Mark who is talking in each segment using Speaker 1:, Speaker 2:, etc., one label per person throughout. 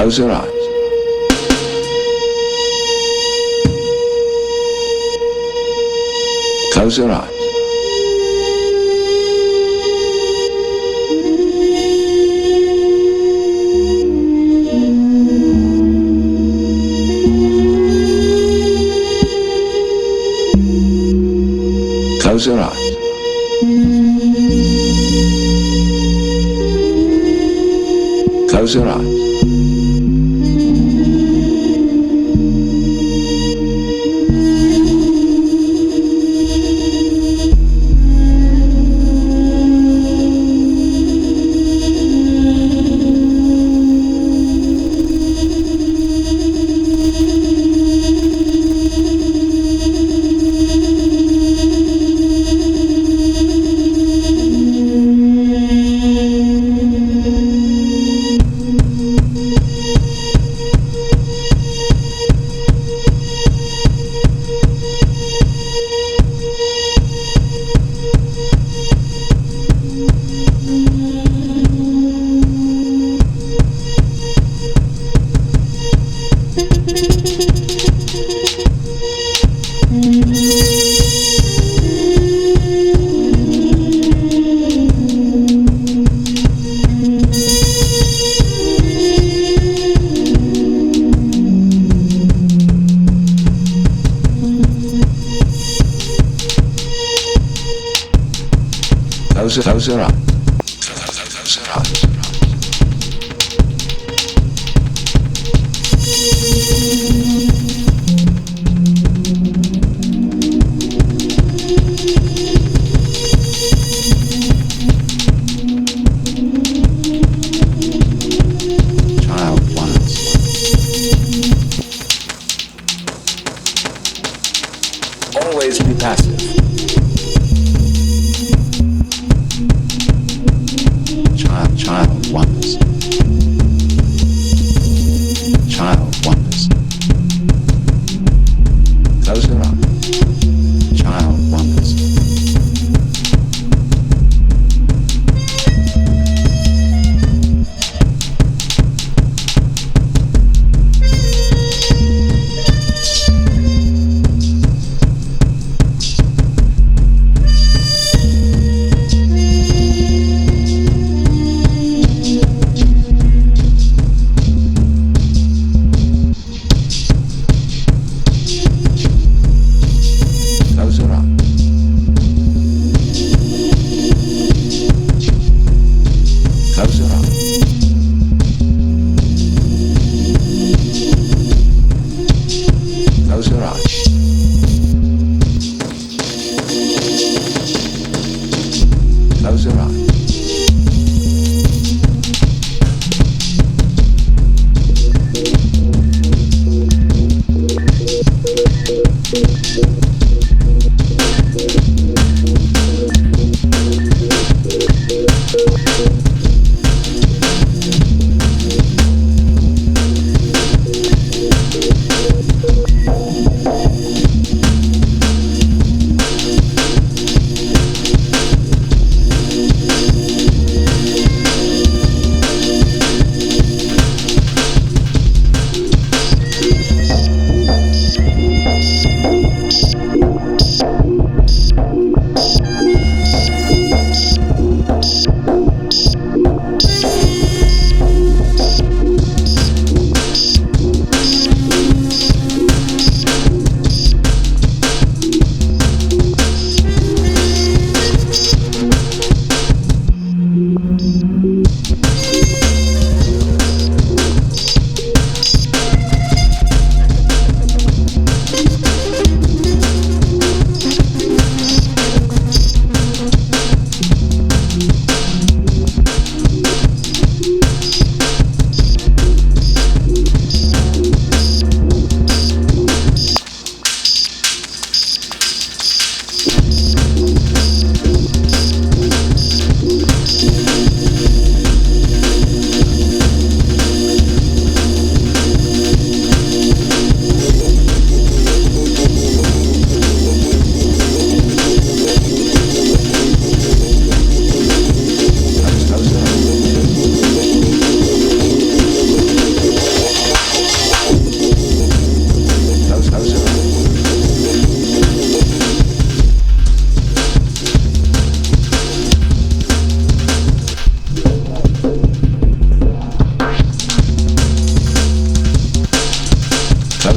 Speaker 1: Close your eyes. Close your eyes. Close your eyes. Close your eyes. Close your eyes. Close your eyes. Child wants. Always be passive. Child wonders. Child wonders. Close your eyes. Child wonders. Close your eyes.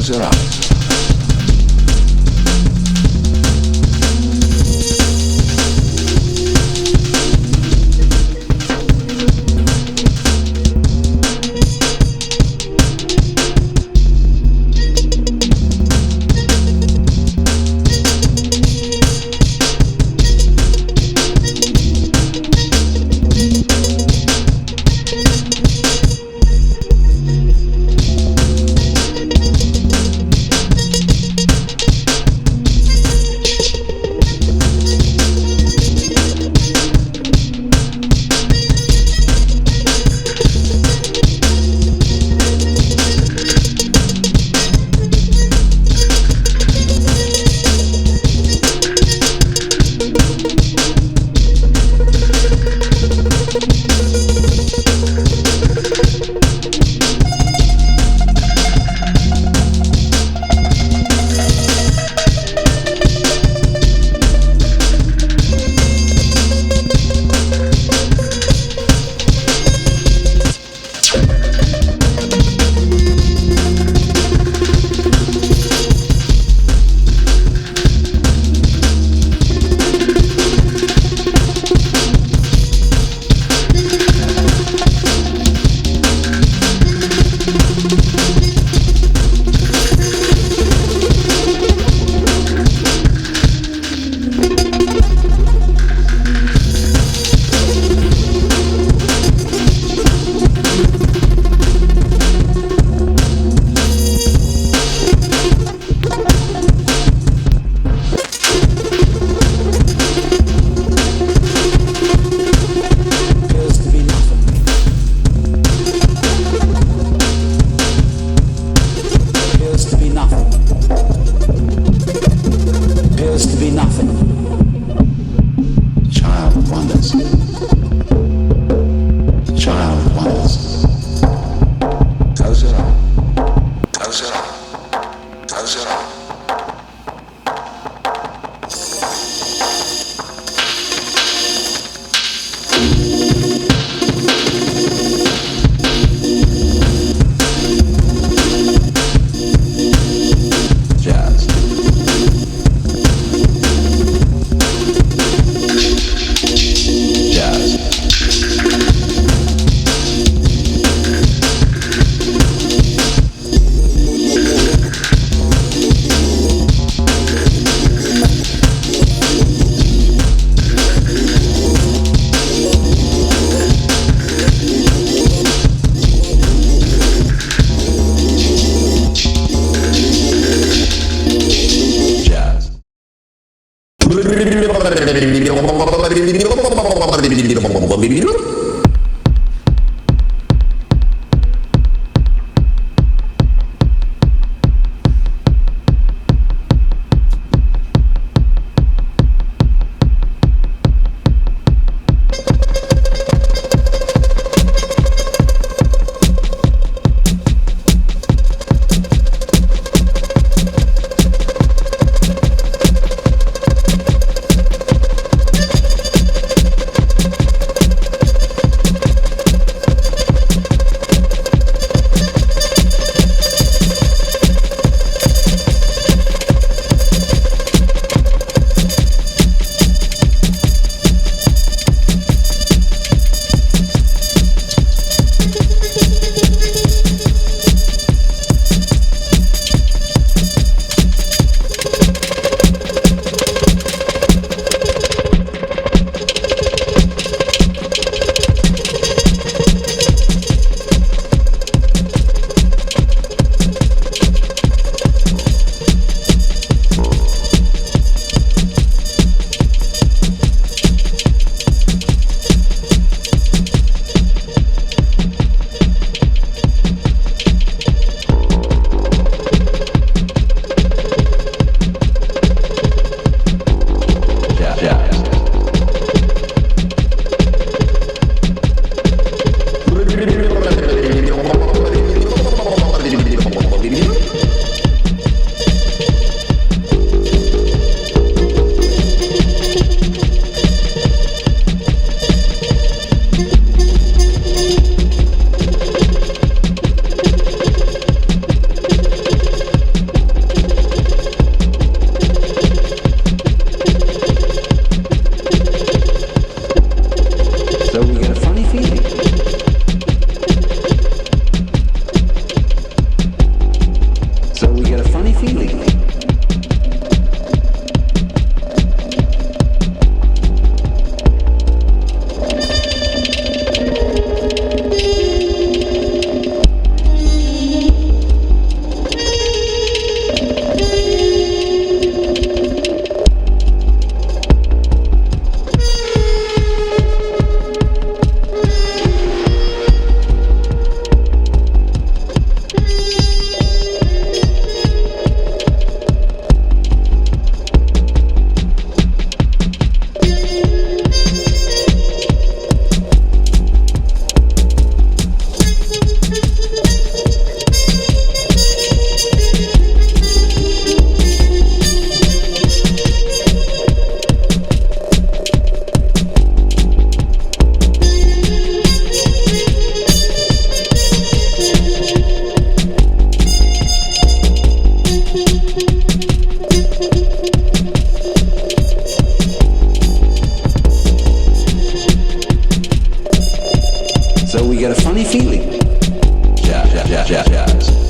Speaker 1: Close your eyes. Child wonders. Child wonders. Close it up. Close it up. Close it up.
Speaker 2: So we get a funny feeling. Jazz, jazz, jazz, jazz.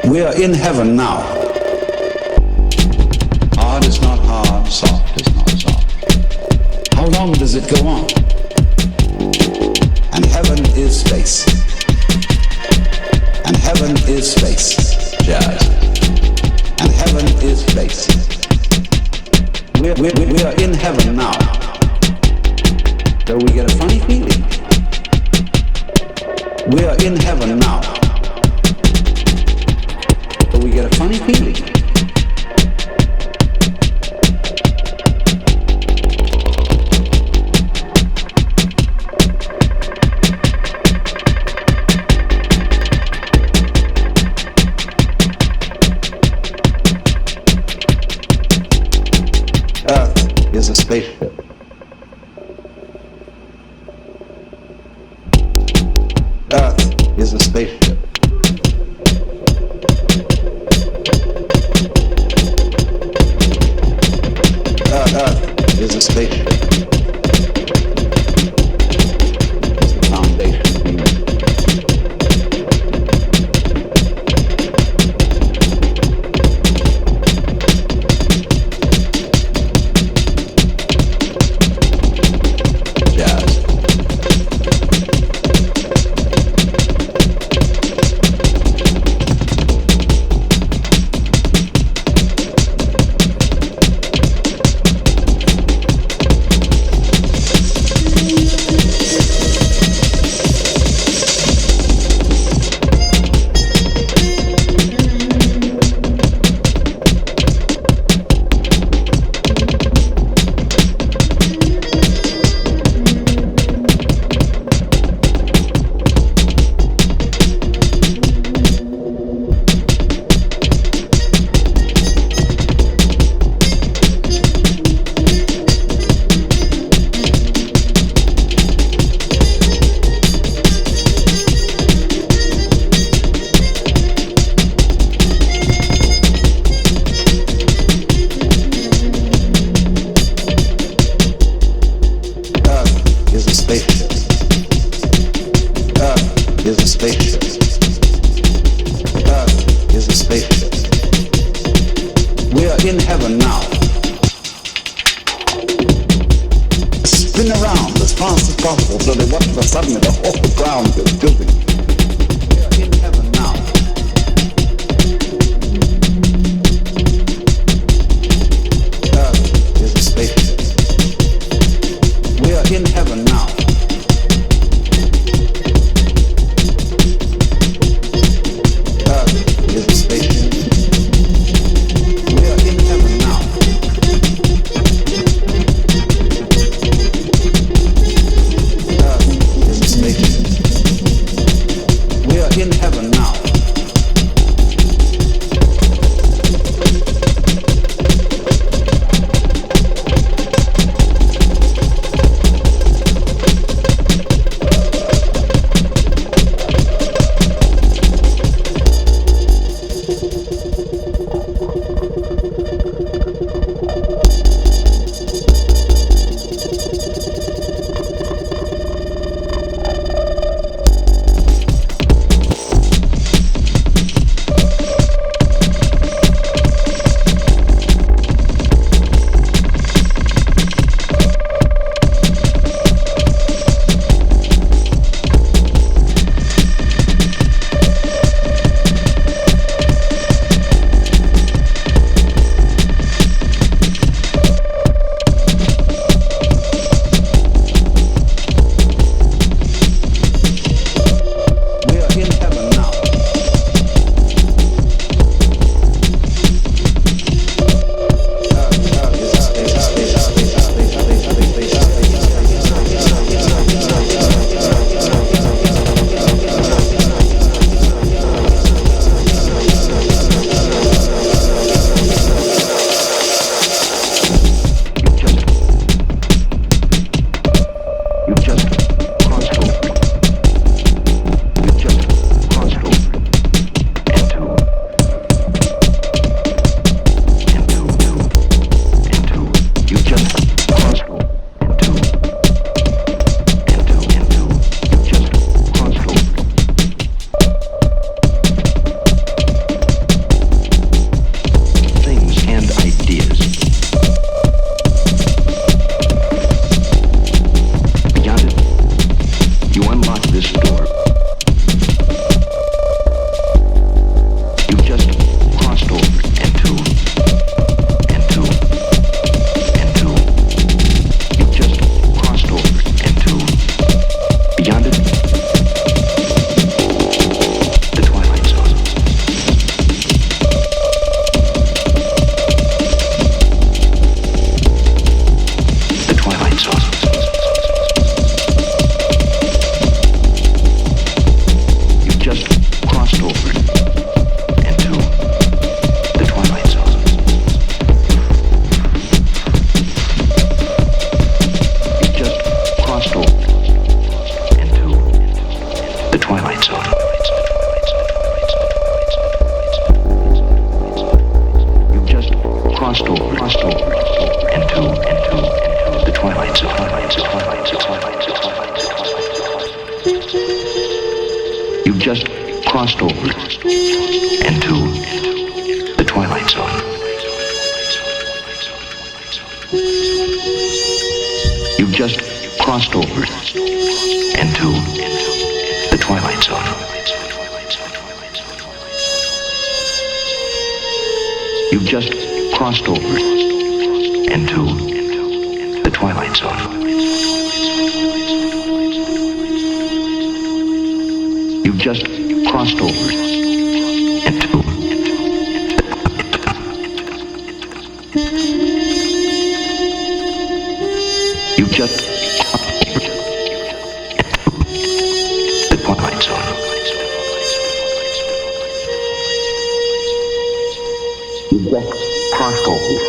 Speaker 2: We are in heaven now. Hard is not hard, soft is not soft. How long does it go on? And heaven is space. And heaven is space. Jazz. And heaven is space. We are in heaven now. So we get a funny feeling. We are in heaven now. So we get a funny feeling. Earth is a spaceship. Earth is a spaceship. Earth is a spaceship. It's the foundation of human. Jazz. Is a spaceship. Earth is a spaceship. We are in heaven now. Spin around as fast as possible so that suddenly the whole ground is tilting. unlock this door. You've just crossed over into. You've just crossed over into. Beyond it, the Twilight Zone. The Twilight Zone. You've just crossed over into the Twilight Zone. You've just crossed over into the Twilight Zone. You've just crossed over into the Twilight Zone. You've just crossed over into the Twilight Zone. You've just crossed over into the Twilight Zone. You've just crossed over into the Twilight Zone. You've just crossed over into. You've just the Twilight Zone. You've just crossed over.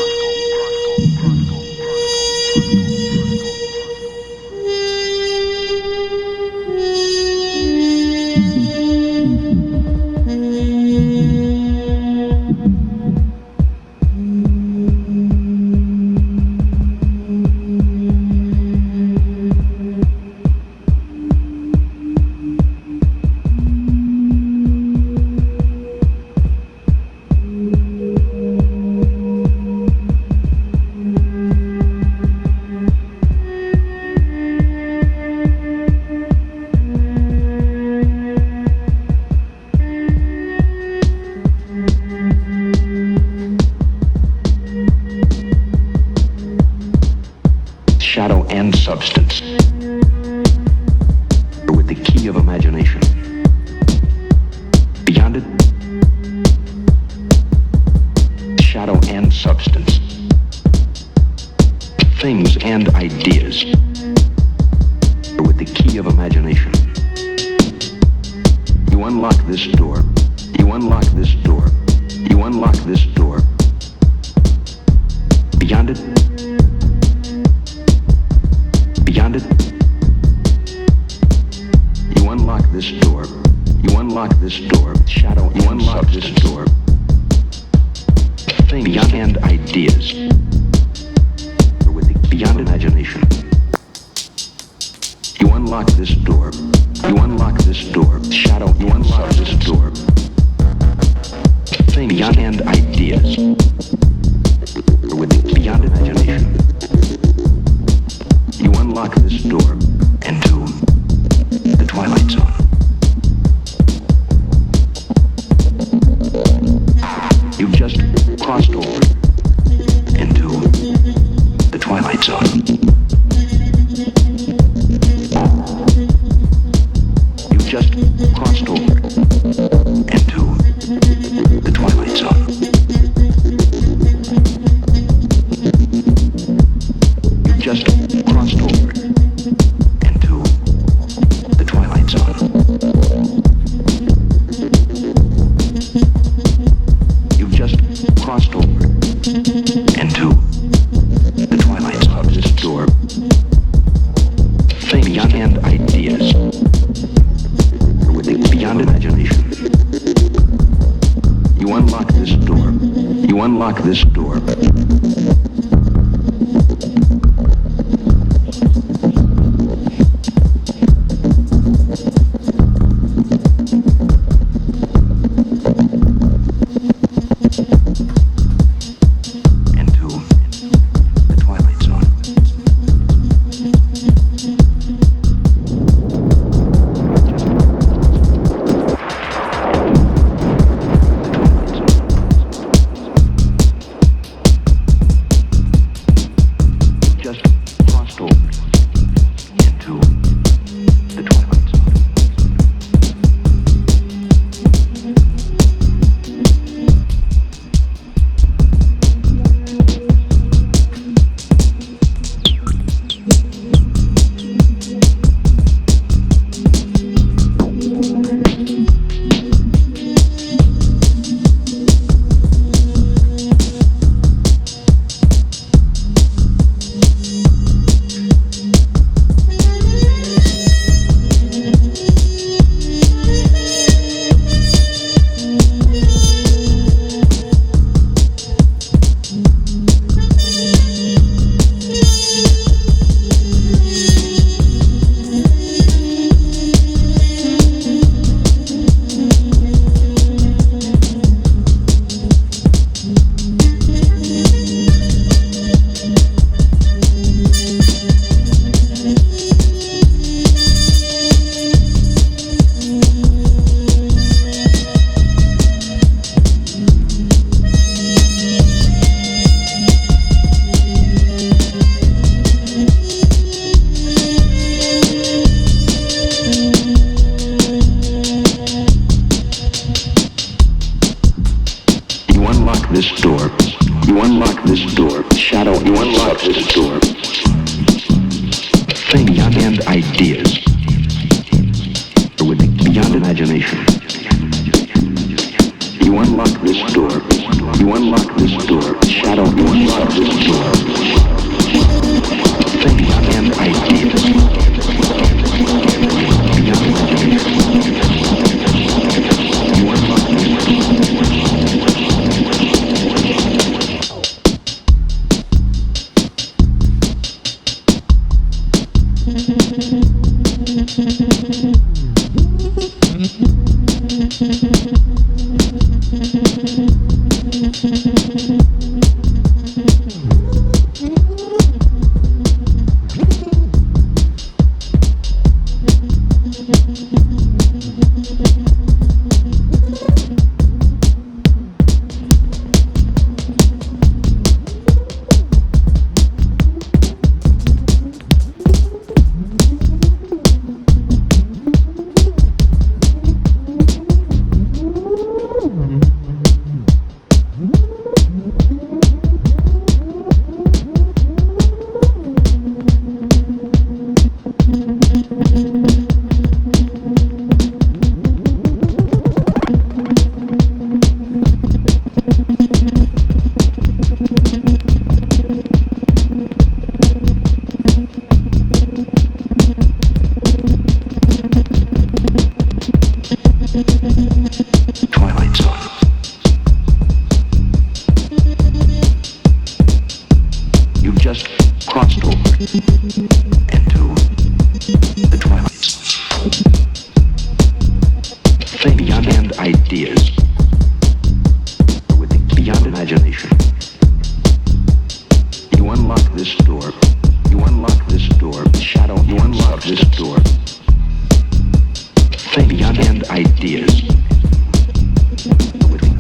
Speaker 2: Shadow and substance, with the key of imagination. Beyond it, shadow and substance, things and ideas, with the key of imagination. You unlock this door. You unlock this door. You unlock this door. Beyond it. Beyond it, you unlock this door. You unlock this door. Shadow, you unlock this door. Things beyond and ideas, with the beyond imagination. You unlock this door. You unlock this door. Shadow, you unlock this door. Things beyond and ideas, with the beyond imagination. You unlock this door into the Twilight Zone. You've just crossed over into the Twilight Zone. You've just crossed over into the Twilight Zone. You've just crossed over into the Twilight Zone. You've just crossed over into the Twilight Zone. This door, things beyond and ideas, with the beyond imagination. You unlock this door. You unlock this door.
Speaker 3: door. You unlock this door. Shadow, you unlock this door. Things and ideas are beyond imagination. You unlock this door. You unlock this door. Shadow, you unlock this door. Things and ideas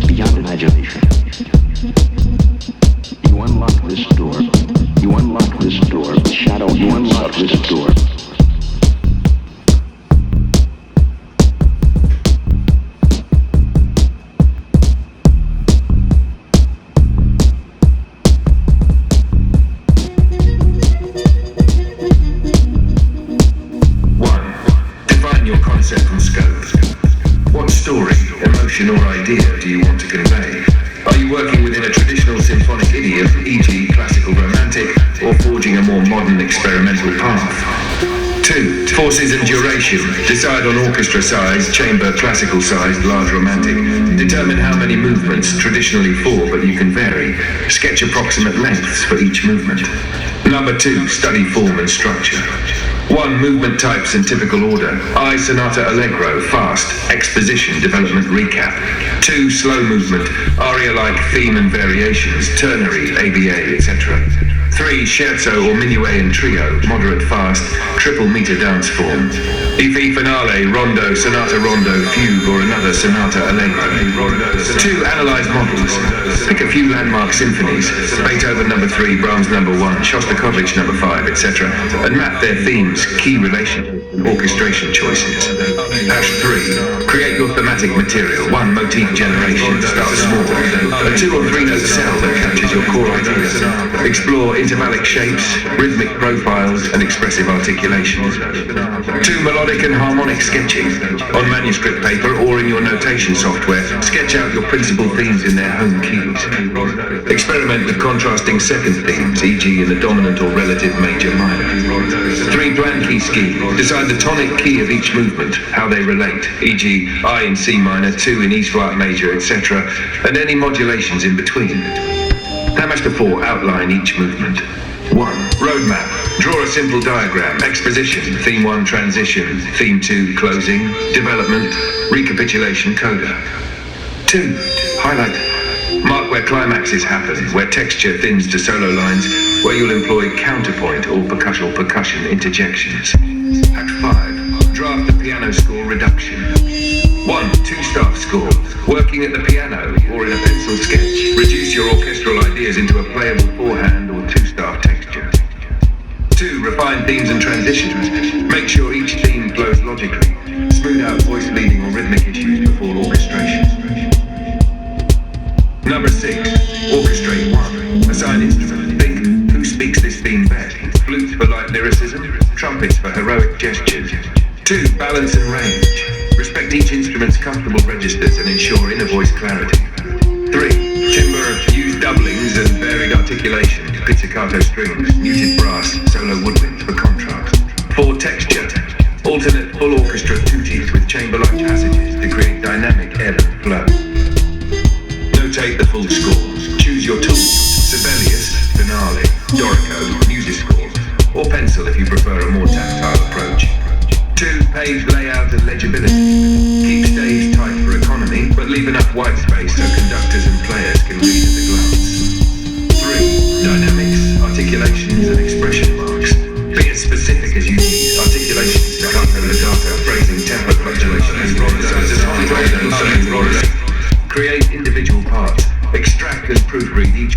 Speaker 3: beyond imagination. You unlock this door.
Speaker 4: Decide on orchestra size, chamber, classical size, large, romantic. Determine how many movements, traditionally 4, but you can vary. Sketch approximate lengths for each movement. Number 2, study form and structure. 1. Movement types and typical order. I sonata allegro, fast, exposition, development, recap. 2. Slow movement, aria-like theme and variations, ternary, ABA, etc. 3. Scherzo or minuet and trio, moderate fast, triple meter dance form. If finale, rondo, sonata rondo, fugue or another sonata allegro. 2. Analyze models. Pick a few landmark symphonies, Beethoven number 3, Brahms number 1, Shostakovich number 5, etc. and map their themes, key relation, orchestration choices. Hash 3. Create your thematic material. 1. Motif generation. Start small. A 2 or 3 note cell that captures your core ideas. Explore intervallic shapes, rhythmic profiles, and expressive articulations. 2. Melodic and harmonic sketching. On manuscript paper or in your notation software, sketch out your principal themes in their home keys. Experiment with contrasting second themes, e.g. in the dominant or relative major minor. 3. Plan key scheme. Decide the tonic key of each movement, how they relate, e.g. I in C minor, 2 in E flat major, etc. and any modulations in between. Hash 4. Outline each movement. 1. Roadmap. Draw a simple diagram. Exposition. Theme 1, transition. Theme 2, closing. Development. Recapitulation, coda. 2. Highlight. Mark where climaxes happen, where texture thins to solo lines, where you'll employ counterpoint or percussion interjections. Act 5. Draft the piano score reduction. 1. Two-staff score. Working at the piano or in a pencil sketch, reduce your orchestral ideas into a playable four-hand or two-staff texture. 2. Refine themes and transitions. Make sure each theme flows logically. Smooth out voice leading or rhythmic issues before orchestration. Number 6, orchestrate 1. Assign instrument. Think, who speaks this theme best? Flutes for light lyricism, trumpets for heroic gestures. 2, balance and range. Respect each instrument's comfortable registers and ensure inner voice clarity. 3, timbre. Use doublings and varied articulation, pizzicato strings, muted brass, solo woodwinds for contrast. 4, texture. Alternate full orchestra tutis with chamber-like passages to create dynamic ebb and flow. Notate the full score. Choose your tools. Sibelius, finale, Dorico, music score, or pencil if you prefer a more tactile approach. 2, page layout and legibility. Keep staves tight for economy, but leave enough white space so conductors and players can read at a glance. 3, dynamics, articulations and expression marks. Be as specific as you need. Articulations, staccato, legato, phrasing, tempo fluctuations, rollers. Create individual parts. Extract and proofread each.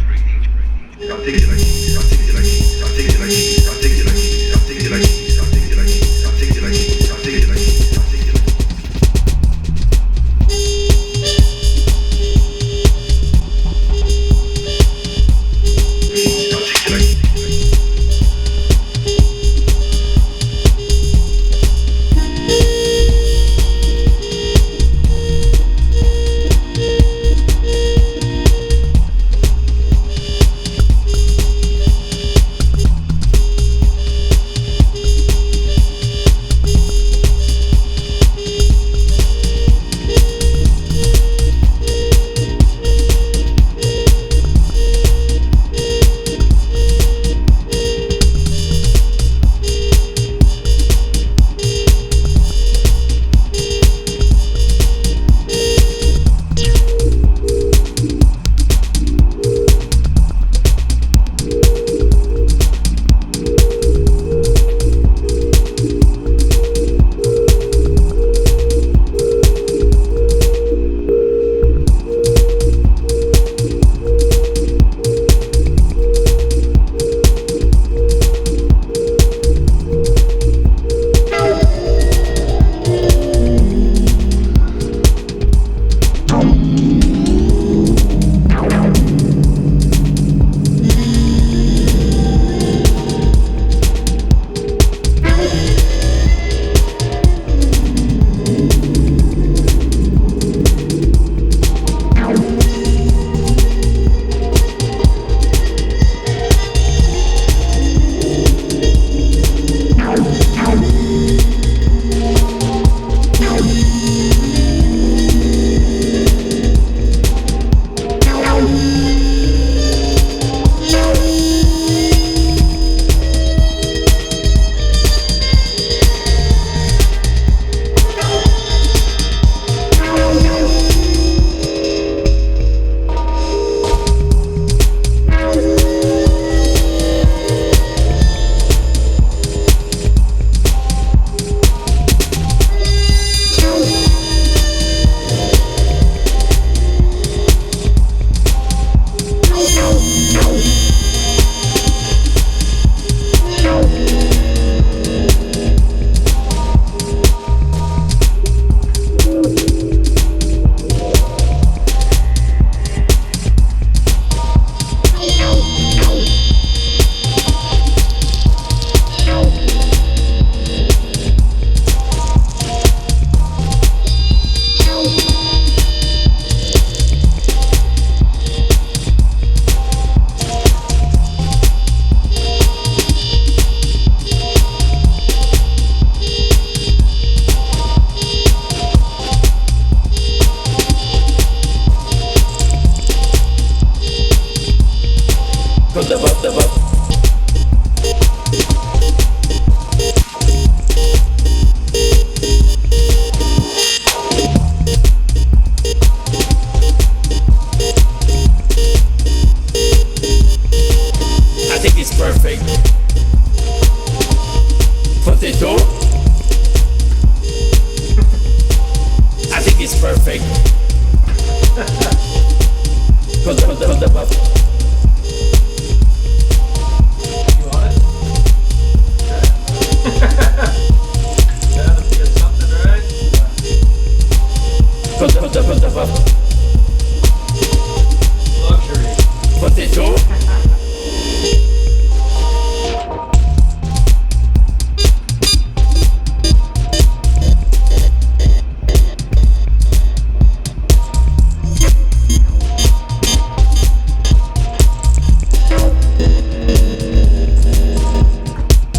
Speaker 5: potato.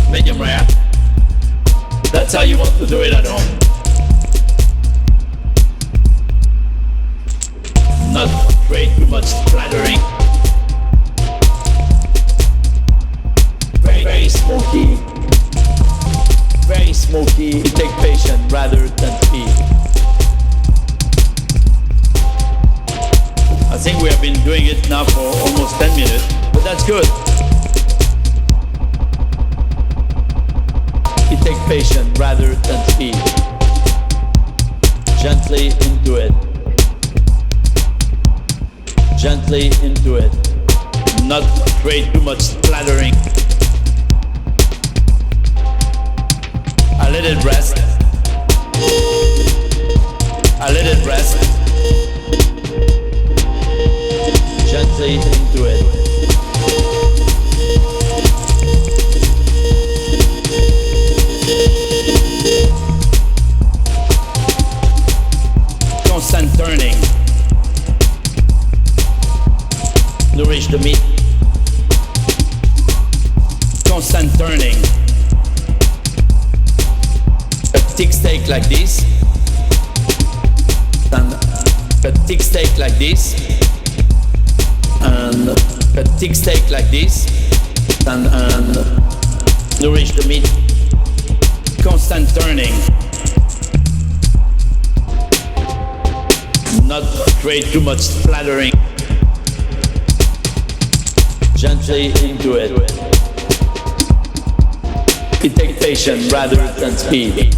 Speaker 5: Medium rare. That's how you want to do it at home. Not way too much splattering. Very, very smoky. Very smoky. You take patience rather than speed. I think we have been doing it now for almost 10 minutes, but that's good. You take patience rather than speed. Gently into it. Gently into it. Not way too much splattering. I let it rest. I let it rest. Gently into it. Constant turning. Nourish the meat. Constant turning. A thick steak like this. And a thick steak like this. And a thick steak like this. And nourish the meat. Constant turning. Not create too much splattering. Gently into it. You take patience rather than speed.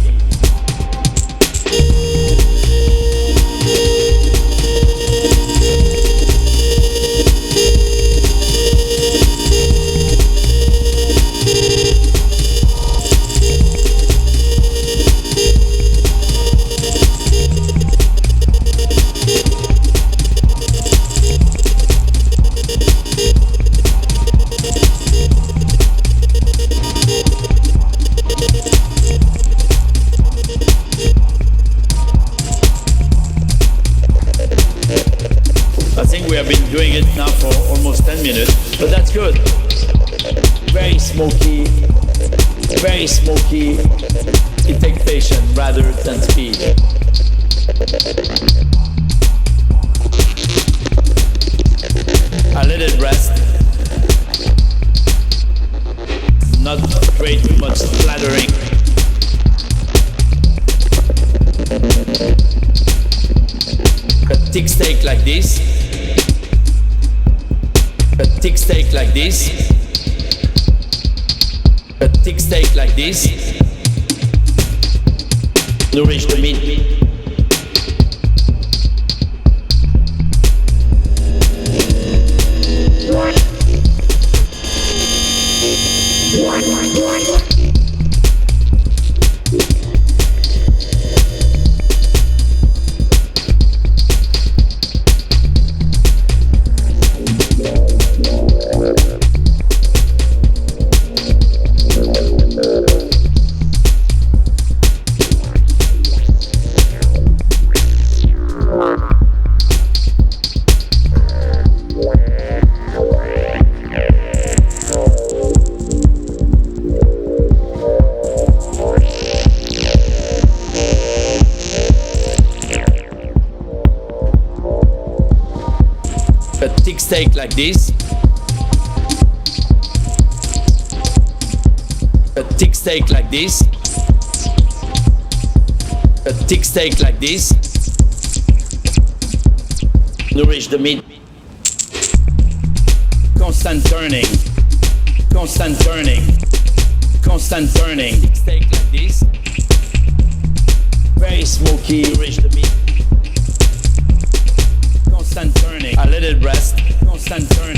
Speaker 5: Doing it now for almost 10 minutes, but that's good. Very smoky, very smoky. You take patience rather than speed. I let it rest. Not way too much splattering. A thick steak like this. A thick steak like this. A thick steak like this. Nourish the meat. Steak like this. A thick steak like this. A thick steak like this. Nourish the meat. Constant turning. Constant turning. Constant turning. Thick steak like this. Very smoky. Nourish the meat. Constant turning. I let it rest. Constant turning.